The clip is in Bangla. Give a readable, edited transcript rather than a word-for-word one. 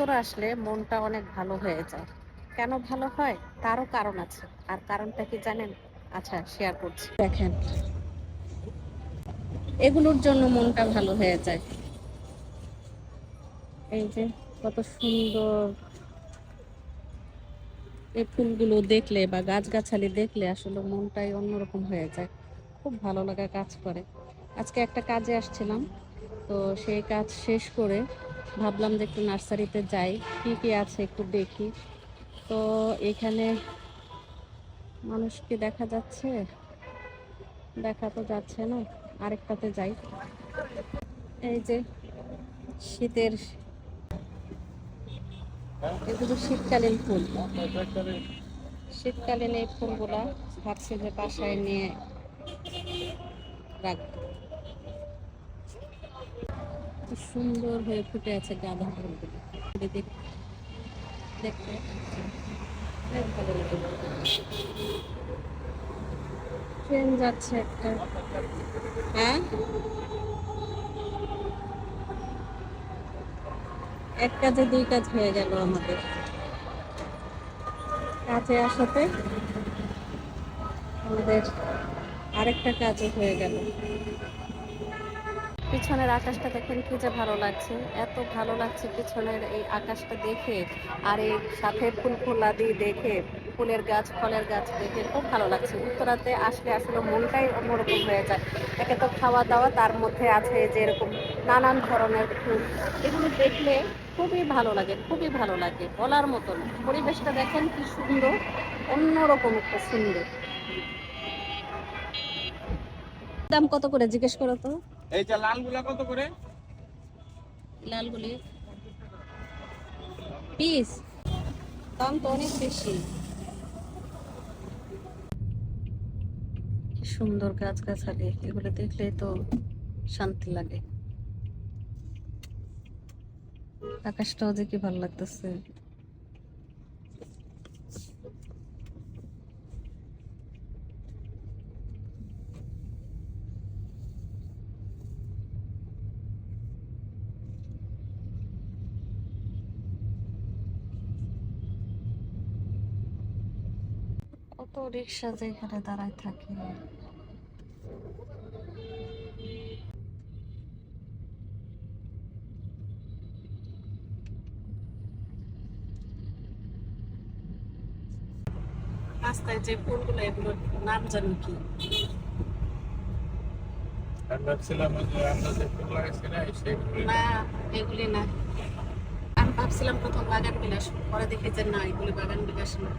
উত্তরা আসলে মনটা অনেক ভালো হয়ে যায়। কেন ভালো হয়? তারও কারণ আছে। আর কারণটা কি জানেন? আচ্ছা, শেয়ার করছি। দেখেন, এগুলোর জন্য মনটা ভালো হয়ে যায়। এই যে কত সুন্দর, এই ফুলগুলো দেখলে বা গাছগাছালি দেখলে আসলে মনটাই অন্যরকম হয়ে যায়। খুব ভালো লাগা কাজ করে। আজকে একটা কাজে আসছিলাম, তো সেই কাজ শেষ করে ভাবলাম যে একটু নার্সারিতে যাই, কি কি আছে একটু দেখি। তো এখানে মানুষকে দেখা যাচ্ছে? দেখা তো যাচ্ছে না। আরেকটাতে যাই। এই যে শীতের, এগুলো শীতকালীন ফুল। শীতকালীন এই ফুলগুলা ভাবছি যে বাসায় নিয়ে রাখবো। কি সুন্দর হয়ে ফুটে আছে গাঁদা ফুলগুলো। দেখতে অনেক ভালো লাগে। ট্রেন যাচ্ছে একটা। হ্যাঁ, এক কাজে দুই কাজ হয়ে গেল আমাদের। কাজে আসাতে আমাদের আরেকটা কাজও হয়ে গেল। পিছনের আকাশটা দেখেন কি যে ভালো লাগছে, এত ভালো লাগছে পিছনের এই আকাশটা দেখে। আর এই সাথে ফুল ফুলাদি দেখে, ফুলের গাছ ফলের গাছ দেখে খুব ভালো লাগছে। উত্তরাতে আসলে আসলে মনটাই অন্যরকম হয়ে যায়। একে তো খাওয়া দাওয়া, তার মধ্যে আছে যে এরকম নানান ধরনের ফুল, এগুলো দেখলে খুবই ভালো লাগে, খুবই ভালো লাগে, বলার মতন। পরিবেশটা দেখেন কি সুন্দর, অন্যরকম একটা সুন্দর। দাম কত করে জিজ্ঞেস করো তো? এই যে লালগুলা কত করে? লালগুলি পিস, দাম তো অনেক বেশি। কি সুন্দর গাছগাছালি, এগুলো দেখলেই তো শান্তি লাগে। আকাশটাও যে কি ভালো লাগতেছে। কত রিক্সা যে এখানে দাঁড়ায় থাকে। রাস্তায় যে ফুলগুলো, এগুলোর নাম জানি কি? আমি ভাবছিলাম যে আমরা যে ফুল লাগাইছি না সেগুলো না, এগুলি না। আমি ভাবছিলাম প্রথম বাগান বিলাস, পরে দেখি যে না, এগুলি বাগান বিলাস না।